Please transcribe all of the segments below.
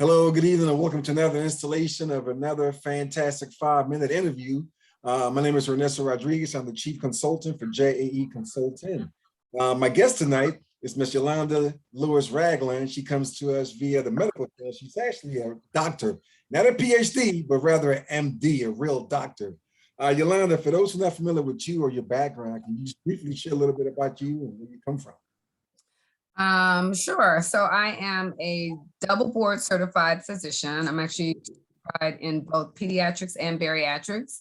Hello, good evening, and welcome to another installation of another fantastic 5-minute interview. My name is Ernesto Rodriguez. I'm the Chief Consultant for JAE Consulting. My guest tonight is Miss Yolanda Lewis-Ragland. She comes to us via the medical field. She's actually a doctor, not a PhD, but rather an MD, a real doctor. Yolanda, for those who are not familiar with you or your background, can you just briefly share a little bit about you and where you come from? Sure. So I am a double board certified physician. I'm actually certified in both pediatrics and bariatrics.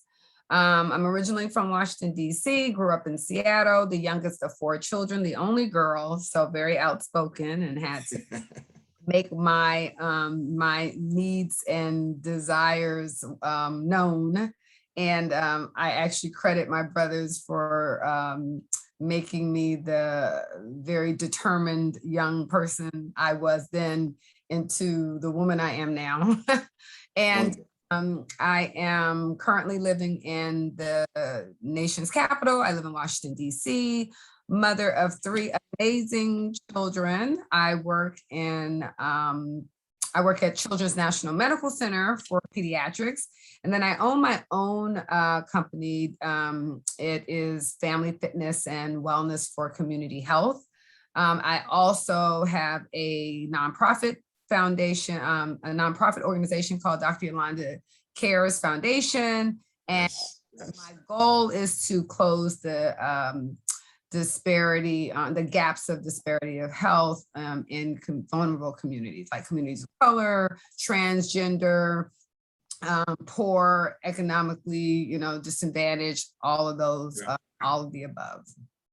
I'm originally from Washington, D.C., grew up in Seattle, the youngest of 4 children, the only girl, so very outspoken and had to make my my needs and desires known. And I actually credit my brothers for making me the very determined young person I was then into the woman I am now. And I am currently living in the nation's capital. I live in Washington, D.C., mother of 3 amazing children. I work at Children's National Medical Center for pediatrics. And then I own my own company. It is Family Fitness and Wellness for Community Health. I also have a nonprofit foundation, a nonprofit organization called Dr. Yolanda Cares Foundation. And my goal is to close the disparity, the gaps of disparity of health in vulnerable communities, like communities of color, transgender, poor, economically, disadvantaged, all of those, all of the above.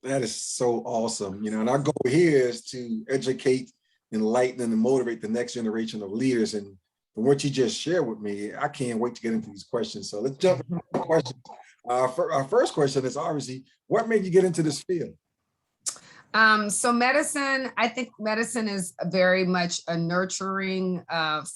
That is so awesome. And our goal here is to educate, enlighten, and motivate the next generation of leaders. And from what you just shared with me, I can't wait to get into these questions. So let's jump into the questions. Our first question is obviously, what made you get into this field? So medicine, I think medicine is very much a nurturing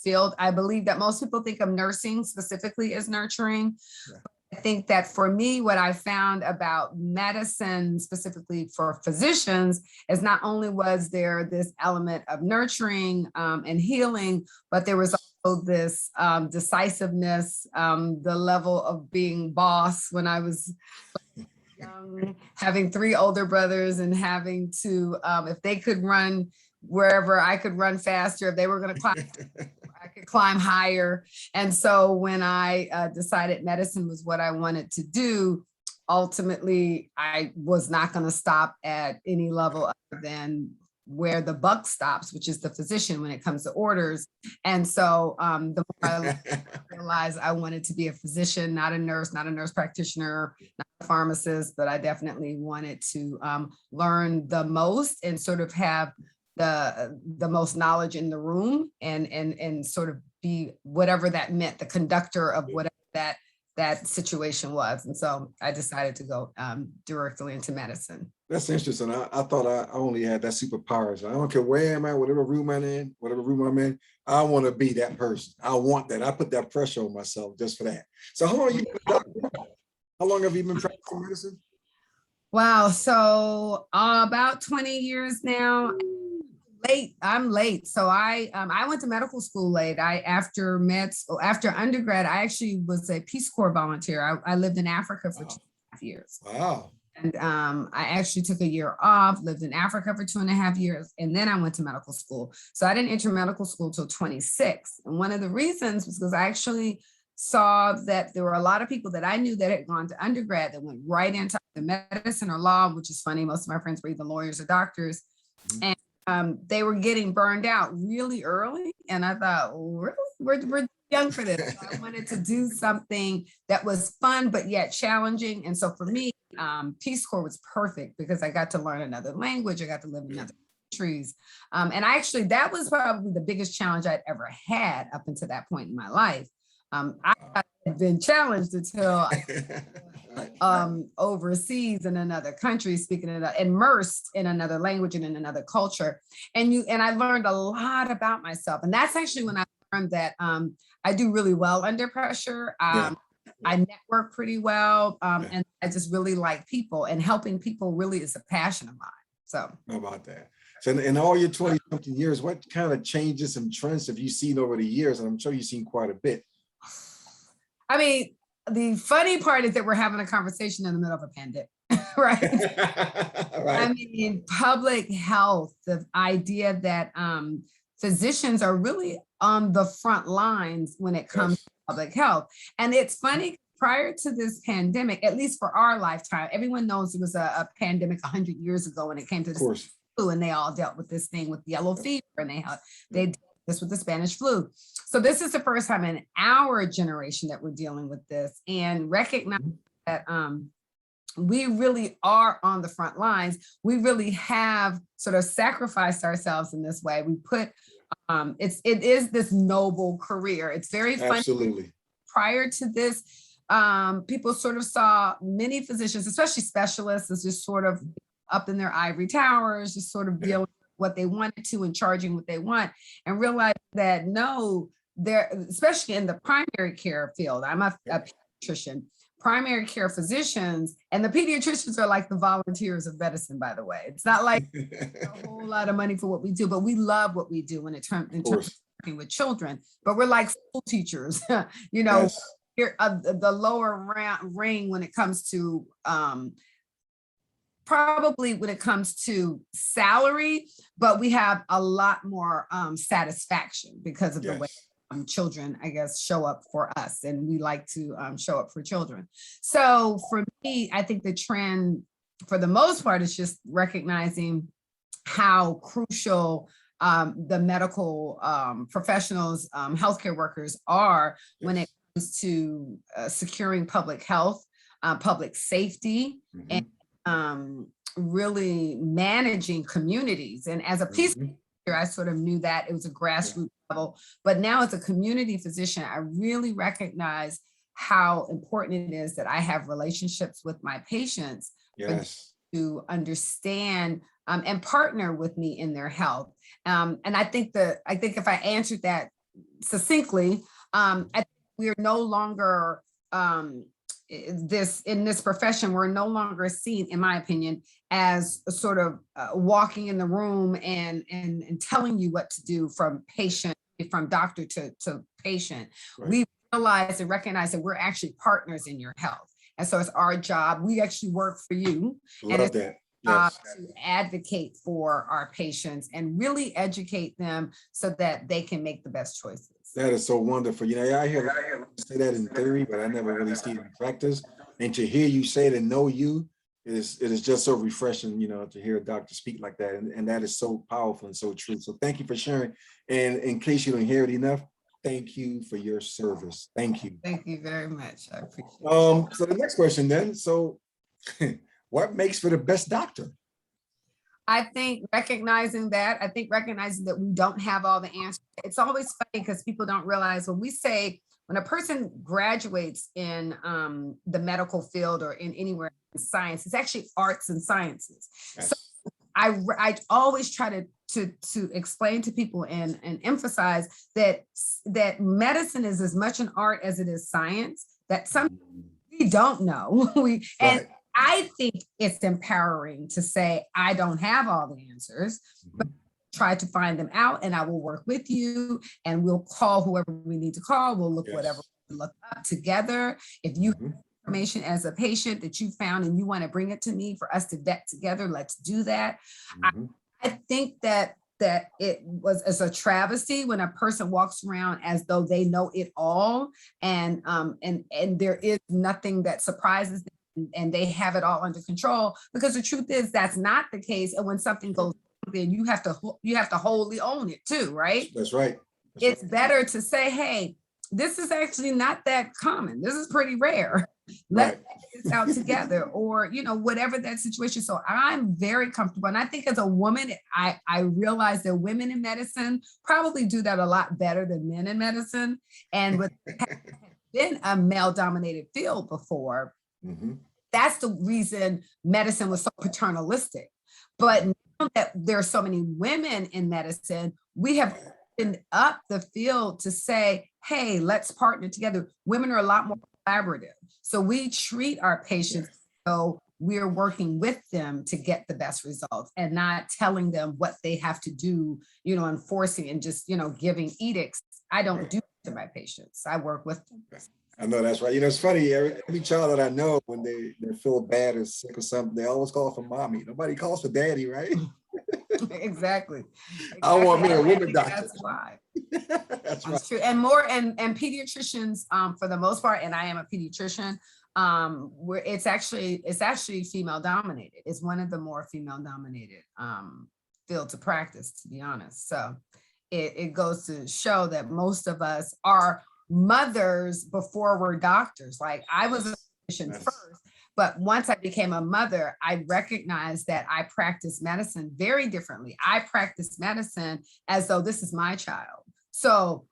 field. I believe that most people think of nursing specifically as nurturing. Yeah. I think that for me, what I found about medicine, specifically for physicians, is not only was there this element of nurturing and healing, but there was also this decisiveness, the level of being boss when I was young, having 3 older brothers and having to, if they could run wherever, I could run faster. If they were going to climb, I could climb higher. And so when I decided medicine was what I wanted to do, ultimately, I was not going to stop at any level other than where the buck stops, which is the physician when it comes to orders. And so the more I realized I wanted to be a physician, not a nurse practitioner, not a pharmacist, but I definitely wanted to learn the most and sort of have the most knowledge in the room and sort of be whatever that meant, the conductor of whatever that situation was. And so I decided to go directly into medicine. That's interesting. I thought I only had that superpower. So I don't care where I'm at, whatever room I'm in, I want to be that person. I want that. I put that pressure on myself just for that. So how long have you been practicing medicine? Wow. So about 20 years now. I'm late. So I went to medical school late. After undergrad, I actually was a Peace Corps volunteer. I lived in Africa for 2.5 years. Wow. And I actually took a year off, lived in Africa for 2.5 years, and then I went to medical school. So I didn't enter medical school till 26. And one of the reasons was because I actually saw that there were a lot of people that I knew that had gone to undergrad that went right into the medicine or law, which is funny. Most of my friends were either lawyers or doctors. Mm-hmm. And they were getting burned out really early. And I thought, really? We're young for this. So I wanted to do something that was fun, but yet challenging. And so for me, Peace Corps was perfect because I got to learn another language. I got to live in other countries. And that was probably the biggest challenge I'd ever had up until that point in my life. I had been challenged until overseas in another country, immersed in another language and in another culture. And I learned a lot about myself. And that's actually when I learned that I do really well under pressure. I network pretty well. And I just really like people, and helping people really is a passion of mine. So how about that? So in all your 20 something years, what kind of changes and trends have you seen over the years? And I'm sure you've seen quite a bit. I mean, the funny part is that we're having a conversation in the middle of a pandemic, right? Right. I mean, public health, the idea that physicians are really on the front lines when it comes to public health. And it's funny, prior to this pandemic, at least for our lifetime, everyone knows it was a pandemic 100 years ago when it came to Of the course. flu, and they all dealt with this thing with yellow fever, and they did this with the Spanish flu. So this is the first time in our generation that we're dealing with this, and recognize that we really are on the front lines. We really have sort of sacrificed ourselves in this way. We put it is this noble career. It's very funny. Absolutely. Prior to this, people sort of saw many physicians, especially specialists, as just sort of up in their ivory towers, just sort of dealing with what they wanted to and charging what they want, and realized that no, they're, especially in the primary care field. I'm a pediatrician. Primary care physicians and the pediatricians are like the volunteers of medicine, by the way. It's not like a whole lot of money for what we do, but we love what we do when in terms of working with children. But we're like school teachers, you know, here the lower ring when it comes to probably when it comes to salary, but we have a lot more satisfaction because of the way children, I guess, show up for us, and we like to show up for children. So for me, I think the trend for the most part is just recognizing how crucial the medical professionals, healthcare workers are when it comes to securing public health, public safety, and really managing communities. And as a peacemaker, I sort of knew that it was a grassroots level, but now as a community physician, I really recognize how important it is that I have relationships with my patients to understand and partner with me in their health. And I think if I answered that succinctly, I think we're no longer in this profession, we're no longer seen, in my opinion, as a sort of walking in the room and telling you what to do from doctor to patient. We realize and recognize that we're actually partners in your health. And so it's our job. We actually work for you. And it's to advocate for our patients and really educate them so that they can make the best choices. That is so wonderful. You know, I hear say that in theory, but I never really see it in practice. And to hear you say it and know you, it is just so refreshing, you know, to hear a doctor speak like that. And that is so powerful and so true. So thank you for sharing. And in case you don't hear it enough, thank you for your service. Thank you. Thank you very much. I appreciate it. So the next question then, so what makes for the best doctor? I think recognizing that we don't have all the answers. It's always funny because people don't realize when a person graduates in the medical field or in anywhere in science, it's actually arts and sciences. So I always try to explain to people and emphasize that medicine is as much an art as it is science, that some we don't know. And I think it's empowering to say, I don't have all the answers, but try to find them out, and I will work with you, and we'll call whoever we need to call. We'll look whatever we look up together. If you have information as a patient that you found and you want to bring it to me for us to vet together, let's do that. I think that it was as a travesty when a person walks around as though they know it all, and there is nothing that surprises them, and they have it all under control, because the truth is that's not the case. And when something goes wrong, then you have to wholly own it too, right? That's right. It's better to say, hey, this is actually not that common. This is pretty rare. Let's get this out together, or whatever that situation. So I'm very comfortable, and I think as a woman, I realize that women in medicine probably do that a lot better than men in medicine, and with been a male-dominated field before. That's the reason medicine was so paternalistic. But now that there are so many women in medicine, we have opened up the field to say, hey, let's partner together. Women are a lot more collaborative. So we treat our patients so we're working with them to get the best results and not telling them what they have to do, enforcing and just, giving edicts. I don't do to my patients. I work with them. I know that's right. It's funny. Every child that I know, when they feel bad or sick or something, they always call for mommy. Nobody calls for daddy, right? Exactly. I want me a woman doctor. That's why. That's right. True. And more and pediatricians, for the most part, and I am a pediatrician, where it's actually female dominated. It's one of the more female dominated fields of practice, to be honest. So it goes to show that most of us are mothers before we're doctors. Like I was a physician first, but once I became a mother, I recognized that I practice medicine very differently. I practice medicine as though this is my child. So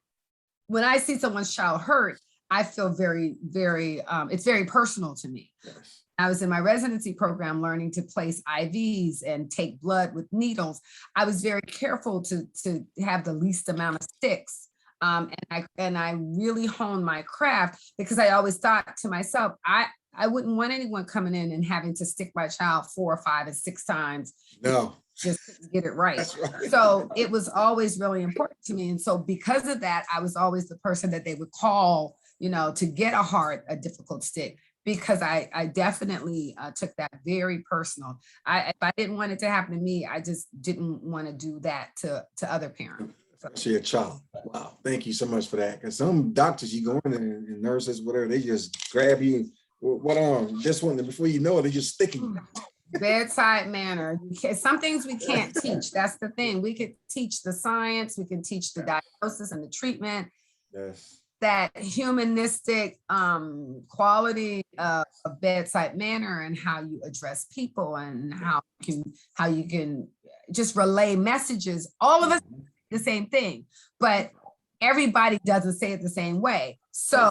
when I see someone's child hurt, I feel very, very, it's very personal to me. Yes. I was in my residency program learning to place IVs and take blood with needles. I was very careful to have the least amount of sticks. And I really honed my craft because I always thought to myself, I wouldn't want anyone coming in and having to stick my child 4 or 5 and 6 times. No. Just to get it right. Right. So it was always really important to me. And so because of that, I was always the person that they would call, to get a difficult stick, because I definitely took that very personal. If I didn't want it to happen to me, I just didn't want to do that to other parents. Especially a child. Wow. Thank you so much for that. Because some doctors, you go in and nurses, whatever, they just grab you. What on this one? And before you know it, they're just sticking. Bedside manner. Some things we can't teach. That's the thing. We could teach the science. We can teach the diagnosis and the treatment. Yes. That humanistic quality of bedside manner and how you address people and how you can just relay messages. All of us the same thing, but everybody doesn't say it the same way. So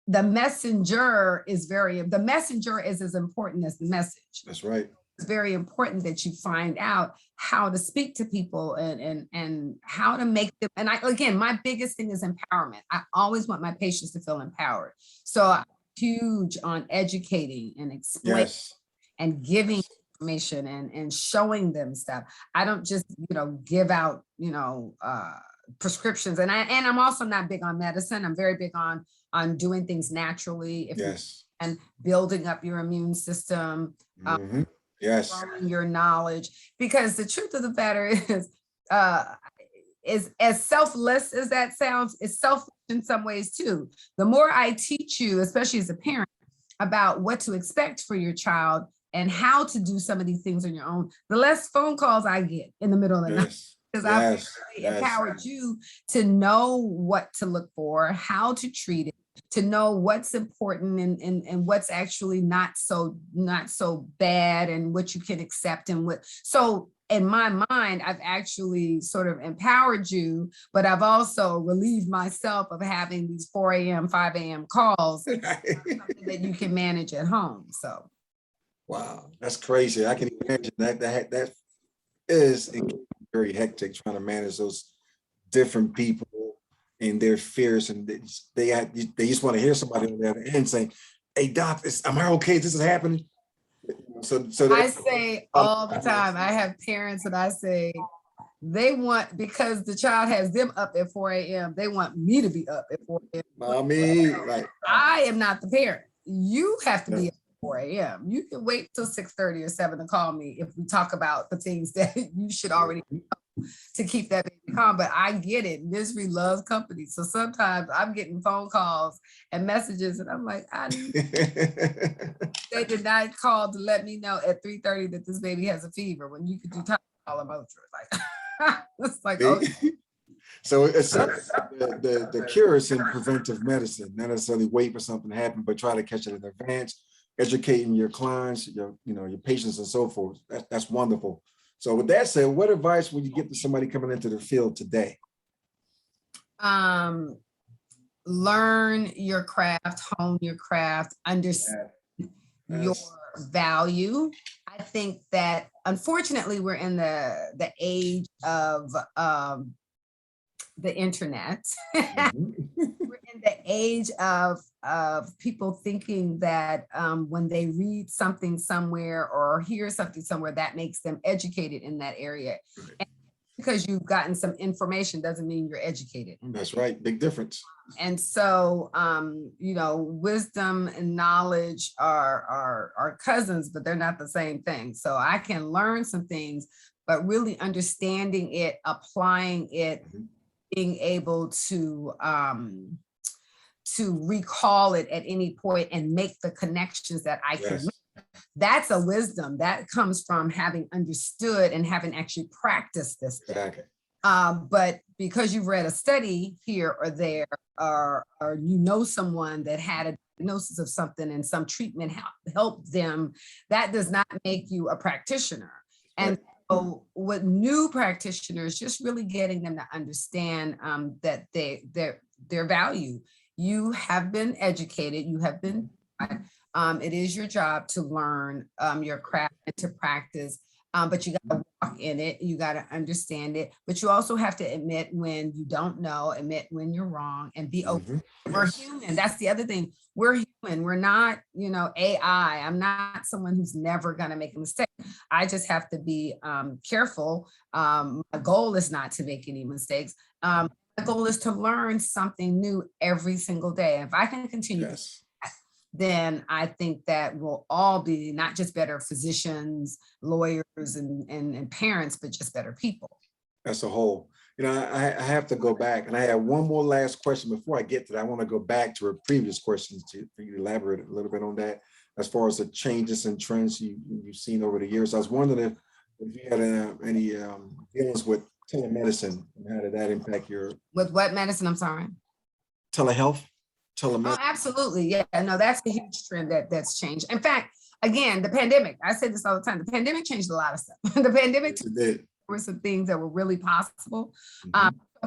the messenger is as important as the message. That's right. It's very important that you find out how to speak to people and how to make them. And again, my biggest thing is empowerment. I always want my patients to feel empowered. So I'm huge on educating and explaining and giving information and showing them stuff. I don't just, give out, prescriptions. And I'm also not big on medicine. I'm very big on doing things naturally. And building up your immune system. Growing your knowledge, because the truth of the matter is as selfless as that sounds, it's selfish in some ways too. The more I teach you, especially as a parent, about what to expect for your child and how to do some of these things on your own, the less phone calls I get in the middle of the night. Because I've really empowered you to know what to look for, how to treat it, to know what's important and what's actually not so bad, and what you can accept and what. So in my mind, I've actually sort of empowered you, but I've also relieved myself of having these 4 a.m., 5 a.m. calls that you can manage at home. So. Wow, that's crazy. I can imagine that is very hectic, trying to manage those different people and their fears, and they just want to hear somebody on the other end saying, "Hey doc, am I okay? This is happening." So I say all the time, I have parents that I say they want, because the child has them up at 4 a.m. they want me to be up at 4 a.m. Mommy, right? I am not the parent. You have to be up at 4 a.m. You can wait till 6:30 or 7 to call me if we talk about the things that you should already know to keep that baby calm. But I get it. Misery loves company. So sometimes I'm getting phone calls and messages, and I'm like, they did not call to let me know at 3:30 that this baby has a fever when you could do time all about like. It's like, okay. So it's the cure is in preventive medicine, not necessarily wait for something to happen, but try to catch it in advance, educating your clients, your patients and so forth. That's wonderful. So with that said, what advice would you give to somebody coming into the field today? Learn your craft, hone your craft, understand your value. I think that unfortunately we're in the age of the internet. We're in the age of people thinking that when they read something somewhere or hear something somewhere, that makes them educated in that area. And because you've gotten some information doesn't mean you're educated. That's right. Big difference. And so, you know, wisdom and knowledge are cousins, but they're not the same thing. So I can learn some things, but really understanding it, applying it, being able to recall it at any point and make the connections that I can make. That's a wisdom that comes from having understood and having actually practiced this. Exactly. But because you've read a study here or there, or you know someone that had a diagnosis of something and some treatment helped them, that does not make you a practitioner. And so with new practitioners, just really getting them to understand that their value. You have been educated, you have been it is your job to learn your craft and to practice, but you got to walk in it. You got to understand it, but you also have to admit when you don't know, admit when you're wrong, and be open. We're human. That's the other thing. We're human. We're not, you know, AI. I'm not someone who's never going to make a mistake. I just have to be careful. My goal is not to make any mistakes. My goal is to learn something new every single day. If I can continue, then I think that we'll all be not just better physicians, lawyers, and parents, but just better people. As a whole. You know, I have to go back, and I have one more last question before I get to that. I want to go back to a previous question for you to elaborate a little bit on that, as far as the changes and trends you've seen over the years. I was wondering if you had any dealings with telemedicine, and how did that impact your— With what medicine? I'm sorry. Telehealth. Oh, absolutely. Yeah, no, that's a huge trend that's changed. In fact, again, the pandemic, I say this all the time, the pandemic changed a lot of stuff. The pandemic were some things that were really possible.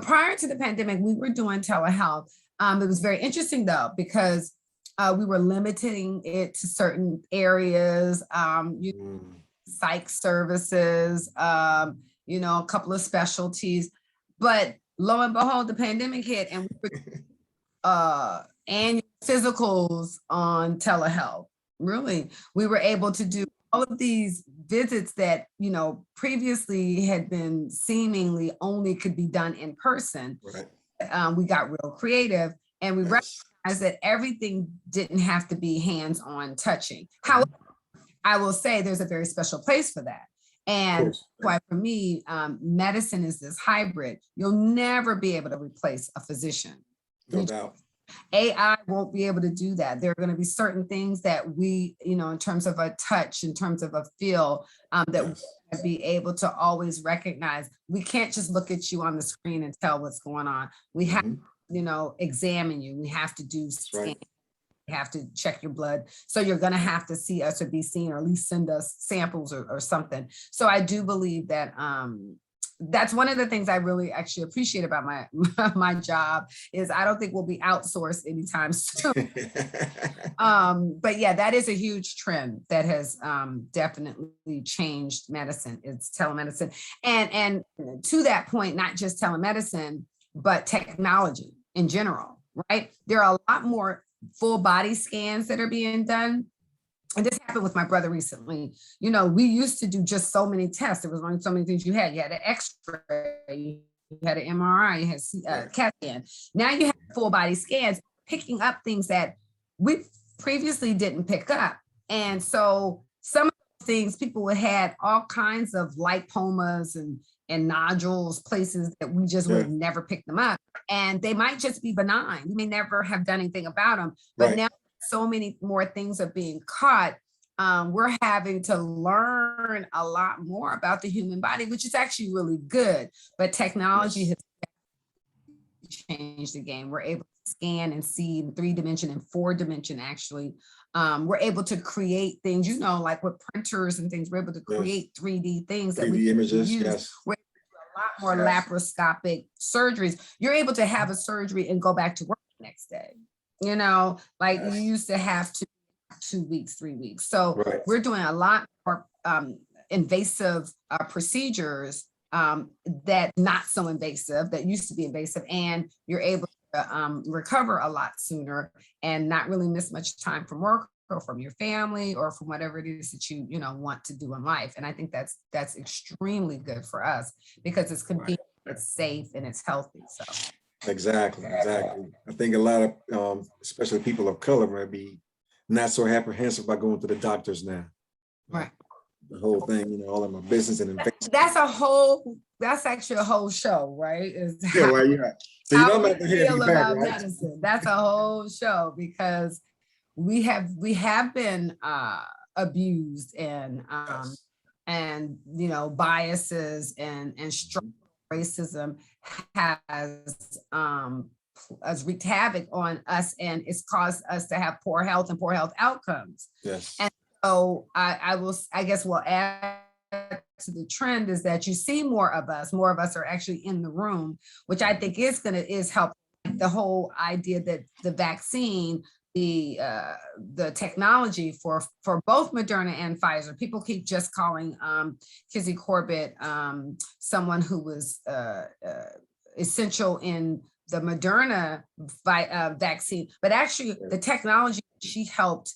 Prior to the pandemic, we were doing telehealth. It was very interesting though, because we were limiting it to certain areas, psych services, you know, a couple of specialties, but lo and behold, the pandemic hit and we were annual physicals on telehealth. Really, we were able to do all of these visits that, you know, previously had been seemingly only could be done in person. We got real creative, and we recognized that everything didn't have to be hands-on touching. However, I will say there's a very special place for that. And why for me, medicine is this hybrid. You'll never be able to replace a physician. No doubt. AI won't be able to do that. There are going to be certain things that we, you know, in terms of a touch, in terms of a feel, that we'll be able to always recognize. We can't just look at you on the screen and tell what's going on. We have, you know, examine you. We have to do scan. We have to check your blood. So you're going to have to see us or be seen, or at least send us samples or something. So I do believe that that's one of the things I really actually appreciate about my job is I don't think we'll be outsourced anytime soon. But yeah, that is a huge trend that has definitely changed medicine. It's telemedicine. And to that point, not just telemedicine, but technology in general, right? There are a lot more full body scans that are being done. And this happened with my brother recently. You know, we used to do just so many tests. There was only so many things you had. You had an X-ray, you had an MRI, you had a CAT scan. Now you have full body scans, picking up things that we previously didn't pick up. And so some of the things, people had all kinds of lipomas and nodules, places that we just would have never picked them up. And they might just be benign. We may never have done anything about them. But now so many more things are being caught. We're having to learn a lot more about the human body, which is actually really good. But technology has changed the game. We're able to scan and see in 3-dimension and 4-dimension, actually. We're able to create things, you know, like with printers and things, we're able to create 3D things that we images, use. We're able to do a lot more laparoscopic surgeries. You're able to have a surgery and go back to work the next day. You know, like you used to have to 2 weeks, 3 weeks. So we're doing a lot more invasive procedures that not so invasive, that used to be invasive, and you're able to recover a lot sooner and not really miss much time from work or from your family or from whatever it is that you want to do in life. And I think that's extremely good for us because it's convenient, it's safe, and it's healthy. So Exactly. I think a lot of, especially people of color, might be not so apprehensive about going to the doctors now. right. The whole thing, all of my business and investment. That's actually a whole show, right? Is Yeah, well, yeah. So how I'm we not to hear feel me back, about right? medicine. That's a whole show because we have been abused and Yes. and biases and strong racism has wreaked havoc on us, and it's caused us to have poor health and poor health outcomes. Yes. And so I guess we'll add to the trend is that you see more of us are actually in the room, which I think is helpful. The whole idea that the vaccine, the technology for both Moderna and Pfizer, people keep just calling Kizzy Corbett someone who was essential in the Moderna vaccine, but actually the technology she helped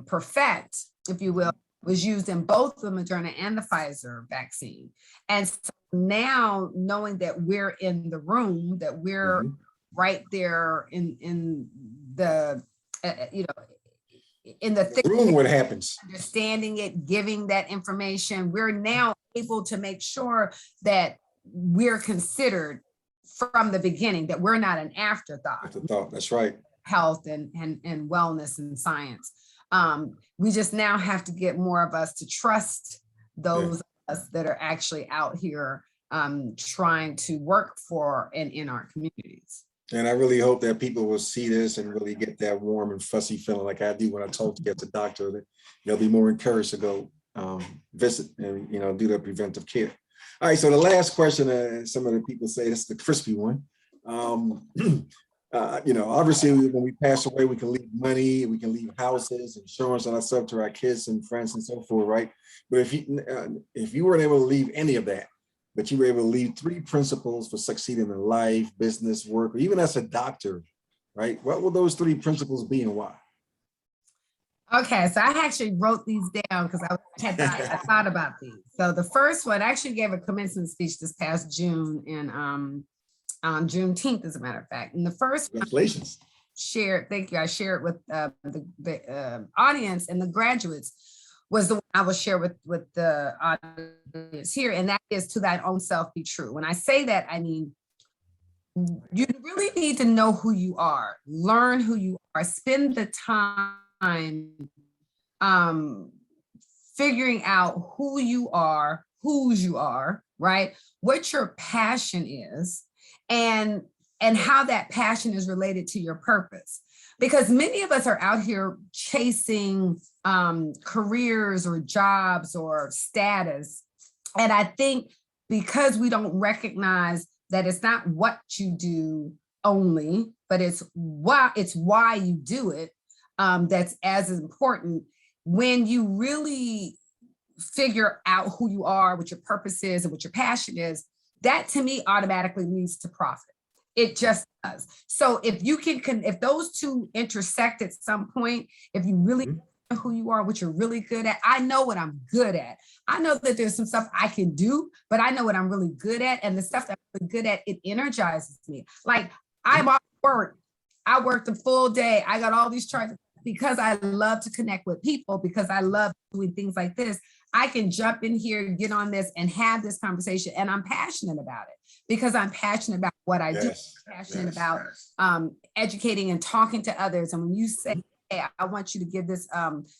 perfect, if you will, was used in both the Moderna and the Pfizer vaccine. And so now knowing that we're in the room, that we're right there in the, in the thick room, what happens? Understanding it, giving that information, we're now able to make sure that we're considered from the beginning, that we're not an afterthought. That's right. Health and wellness and science. We just now have to get more of us to trust those of us that are actually out here trying to work for and in our communities. And I really hope that people will see this and really get that warm and fussy feeling like I do when I talk to get the doctor, that they'll be more encouraged to go visit and do the preventive care. All right, so the last question, some of the people say this is the crispy one. Obviously when we pass away, we can leave money, we can leave houses, insurance, and that stuff to our kids and friends and so forth, right? But if you weren't able to leave any of that, but you were able to leave 3 principles for succeeding in life, business, work, or even as a doctor, right? What will those 3 principles be and why? Okay, so I actually wrote these down because I thought about these. So the first one, I actually gave a commencement speech this past June in Juneteenth, as a matter of fact. And the first Congratulations. Thank you. I shared with the audience and the graduates was the one I will share with the audience here. And that is, to thine own self be true. When I say that, I mean, you really need to know who you are, learn who you are, spend the time figuring out who you are, whose you are, right? What your passion is, and how that passion is related to your purpose. Because many of us are out here chasing careers or jobs or status. And I think because we don't recognize that it's not what you do only, but it's why you do it, that's as important. When you really figure out who you are, what your purpose is, and what your passion is, that to me automatically leads to profit. It just does. So if those two intersect at some point, if you really know who you are, what you're really good at, I know what I'm good at. I know that there's some stuff I can do, but I know what I'm really good at. And the stuff that I'm really good at, it energizes me. Like I'm off work. I worked a full day. I got all these charges because I love to connect with people, because I love doing things like this. I can jump in here, get on this and have this conversation. And I'm passionate about it because I'm passionate about what I do. I'm passionate about educating and talking to others. And when you say, hey, I want you to give this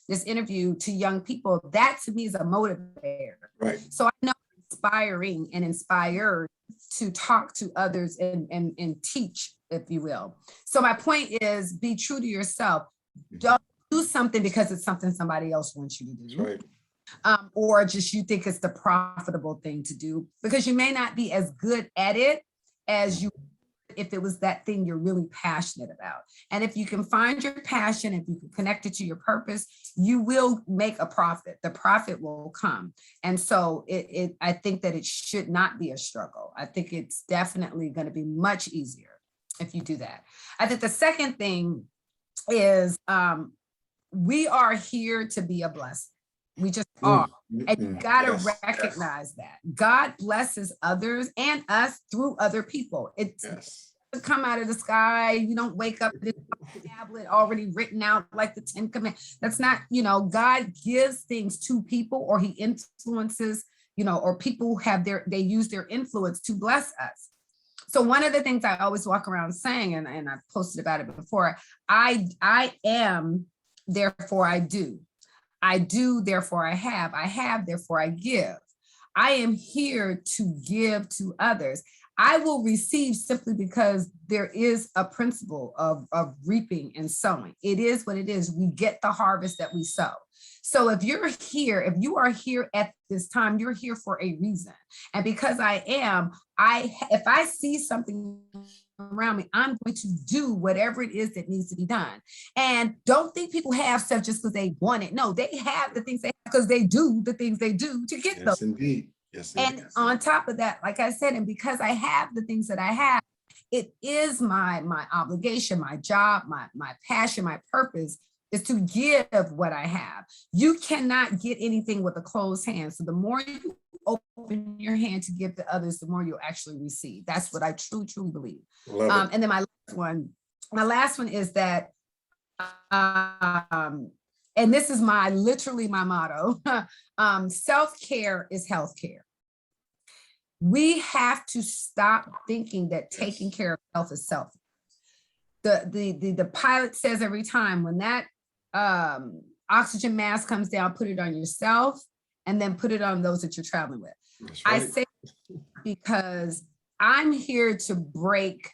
this interview to young people, that to me is a motivator. Right. So I know it's inspiring and inspired to talk to others and teach, if you will. So my point is, be true to yourself. Don't do something because it's something somebody else wants you to do. That's right. Or just you think it's the profitable thing to do, because you may not be as good at it as you if it was that thing you're really passionate about. And if you can find your passion, if you can connect it to your purpose, you will make a profit. The profit will come. And so I think that it should not be a struggle. I think it's definitely going to be much easier if you do that. I think the second thing is we are here to be a blessing. We just are. And you got to recognize that. God blesses others and us through other people. It's come out of the sky. You don't wake up with a tablet already written out like the 10 Commandments. That's not, God gives things to people, or he influences, or people they use their influence to bless us. So one of the things I always walk around saying, and I've posted about it before, I am, therefore I do. I do, therefore I have, therefore I give. I am here to give to others. I will receive simply because there is a principle of reaping and sowing. It is what it is. We get the harvest that we sow. So if you are here at this time, you're here for a reason. And because I am, if I see something around me, I'm going to do whatever it is that needs to be done. And don't think people have stuff just because they want it. No, they have the things they have because they do the things they do to get those. Indeed. Yes, indeed. And on top of that, like I said, and because I have the things that I have, it is my obligation, my job, my passion, my purpose is to give what I have. You cannot get anything with a closed hand. So the more you open your hand to give to others, the more you'll actually receive. That's what I truly believe. And then my last one is that, and this is literally my motto, self-care is healthcare. We have to stop thinking that taking care of self is selfish. The pilot says every time when that oxygen mask comes down, put it on yourself and then put it on those that you're traveling with. Right. I say because I'm here to break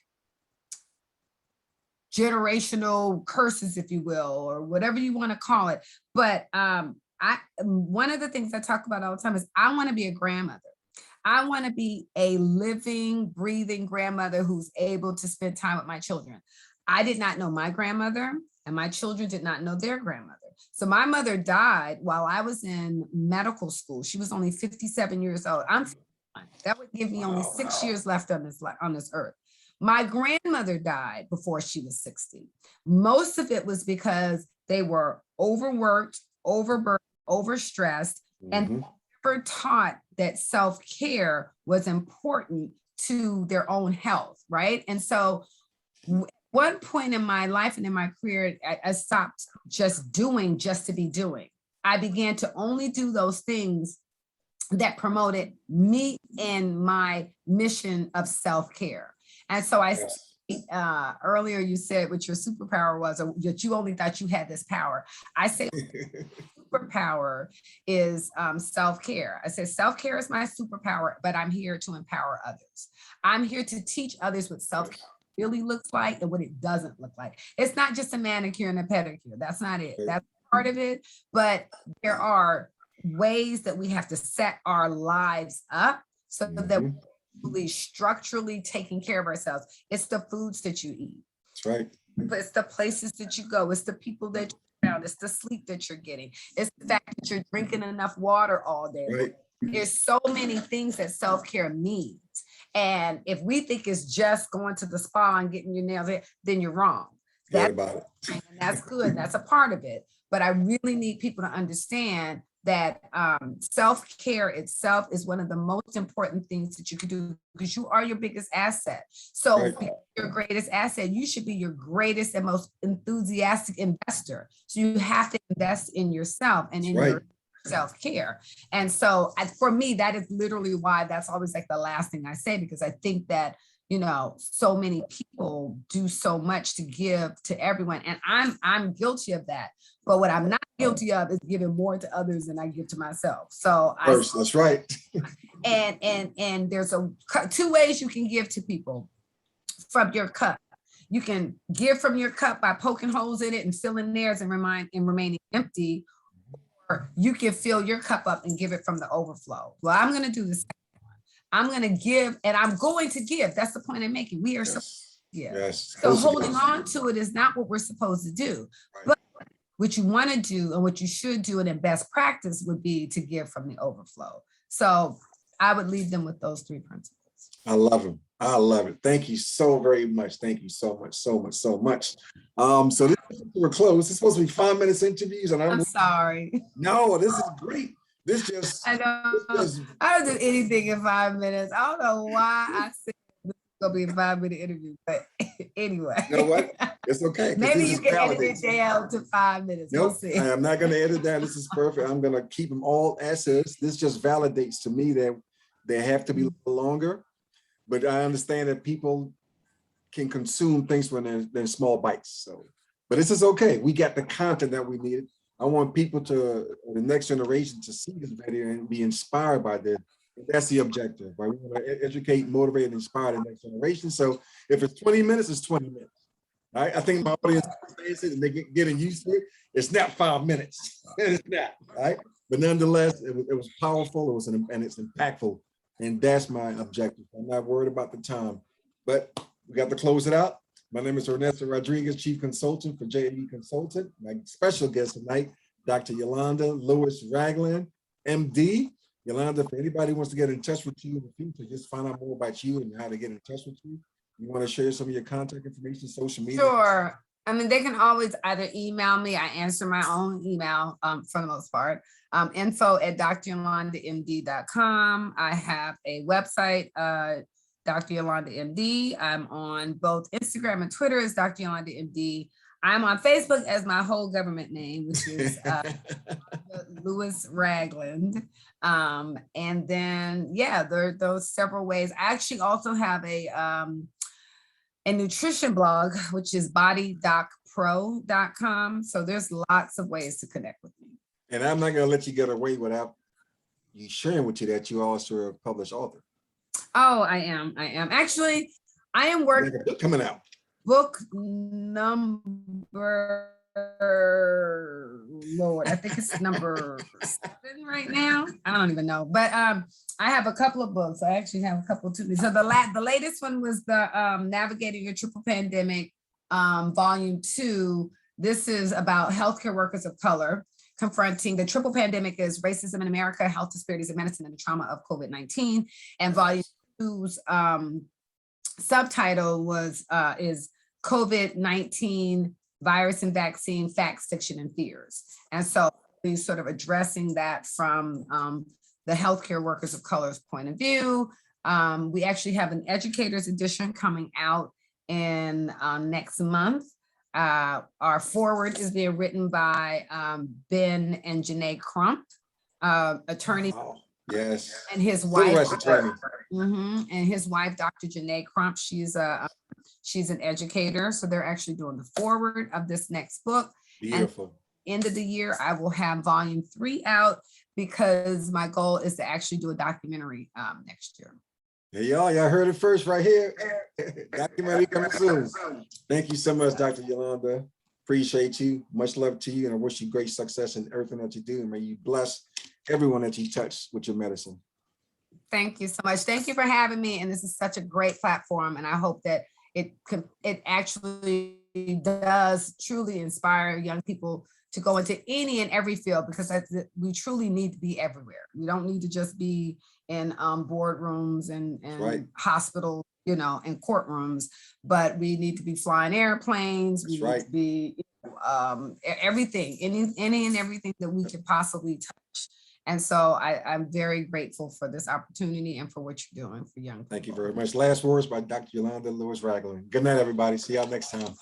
generational curses, if you will, or whatever you want to call it. But one of the things I talk about all the time is I want to be a grandmother. I want to be a living, breathing grandmother who's able to spend time with my children. I did not know my grandmother, and my children did not know their grandmother. So my mother died while I was in medical school. She was only 57 years old. I'm 51. That would give me only 6 years left on this earth. My grandmother died before she was 60. Most of it was because they were overworked, overburdened, overstressed, and never taught that self-care was important to their own health, right? And so one point in my life and in my career, I stopped just doing just to be doing. I began to only do those things that promoted me and my mission of self-care. And so earlier you said what your superpower was, or that you only thought you had this power. I say superpower is self-care. I said self-care is my superpower, but I'm here to empower others. I'm here to teach others what self-care really looks like and what it doesn't look like. It's not just a manicure and a pedicure. That's not it. That's part of it. But there are ways that we have to set our lives up so that we're really structurally taking care of ourselves. It's the foods that you eat. That's right. It's the places that you go. It's the people that you're around. It's the sleep that you're getting. It's the fact that you're drinking enough water all day. Right. There's so many things that self-care means. And if we think it's just going to the spa and getting your nails, then you're wrong. And that's good. That's a part of it. But I really need people to understand that self-care itself is one of the most important things that you can do because you are your biggest asset. So your greatest asset, you should be your greatest and most enthusiastic investor. So you have to invest in yourself and in your self-care. And so for me, that is literally why that's always like the last thing I say, because I think that, so many people do so much to give to everyone. And I'm guilty of that. But what I'm not guilty of is giving more to others than I give to myself. So that's right. And there's two ways you can give to people from your cup. You can give from your cup by poking holes in it and filling theirs and remaining empty. Or you can fill your cup up and give it from the overflow. Well, I'm going to do this. I'm going to give, and I'm going to give. That's the point I'm making. We are so Yeah. Yes. So holding on to it is not what we're supposed to do. Right. But what you want to do and what you should do and in best practice would be to give from the overflow. So I would leave them with those 3 principles. I love them. I love it. Thank you so very much. Thank you so much, so much, so much. So we're close. It's supposed to be 5 minutes interviews, and I'm sorry. No, this is great. This I don't do anything in 5 minutes. I don't know why I said this is gonna be a 5-minute interview, but anyway. You know what? It's okay. Maybe you can edit it down to 5 minutes. Nope, We'll see. I am not going to edit that. This is perfect. I'm going to keep them all as is. This just validates to me that they have to be a little longer, but I understand that people can consume things when they're in small bites. So, but this is okay. We got the content that we needed. I want people the next generation to see this video and be inspired by this. That's the objective, right? We want to educate, motivate, and inspire the next generation. So if it's 20 minutes, it's 20 minutes. Right? I think my audience understands it and they're getting used to it. It's not 5 minutes. It's not, right? But nonetheless, it was powerful. And it's impactful. And that's my objective. I'm not worried about the time. But we got to close it out. My name is Ernesto Rodriguez, Chief Consultant for JAE Consultant. My special guest tonight, Dr. Yolanda Lewis-Ragland, MD. Yolanda, if anybody wants to get in touch with you in the future, just find out more about you and how to get in touch with you. You want to share some of your contact information, social media? Sure. I mean, they can always either email me. I answer my own email for the most part. info@dryolandamd.com. I have a website, Dr. Yolanda MD. I'm on both Instagram and Twitter as Dr. Yolanda MD. I'm on Facebook as my whole government name, which is Lewis-Ragland. And then, yeah, there are those several ways. I actually also have a nutrition blog, which is bodydocpro.com. So there's lots of ways to connect with me. And I'm not going to let you get away without you sharing with you that you also are a published author. Oh, I am. Actually, I am working. Like coming out. Book number, Lord, I think it's number 7 right now. I don't even know, but I have a couple of books. I actually have a couple too. So the latest one was the Navigating Your Triple Pandemic, Volume 2. This is about healthcare workers of color confronting the triple pandemic is racism in America, health disparities in medicine, and the trauma of COVID-19. And Volume 2's subtitle is COVID-19 Virus and Vaccine Facts, Fiction, and Fears. And so he's sort of addressing that from the healthcare workers of color's point of view. We actually have an educator's edition coming out in next month. Our foreword is being written by Ben and Janae Crump, attorney. Wow. Yes. And his wife. And his wife, Dr. Janae Crump, she's an educator. So they're actually doing the foreword of this next book. Beautiful. And end of the year, I will have Volume 3 out because my goal is to actually do a documentary next year. Y'all heard it first right here. Documentary coming soon. Thank you so much, Dr. Yolanda. Appreciate you. Much love to you. And I wish you great success in everything that you do. And may you bless everyone that you touch with your medicine. Thank you so much. Thank you for having me. And this is such a great platform. And I hope that it actually does truly inspire young people to go into any and every field, because we truly need to be everywhere. We don't need to just be in boardrooms and right. hospitals, and courtrooms, but we need to be flying airplanes. We need to be everything, any and everything that we could possibly touch. And so I'm very grateful for this opportunity and for what you're doing for young people. Thank you very much. Last words by Dr. Yolanda Lewis-Ragland. Good night, everybody. See y'all next time.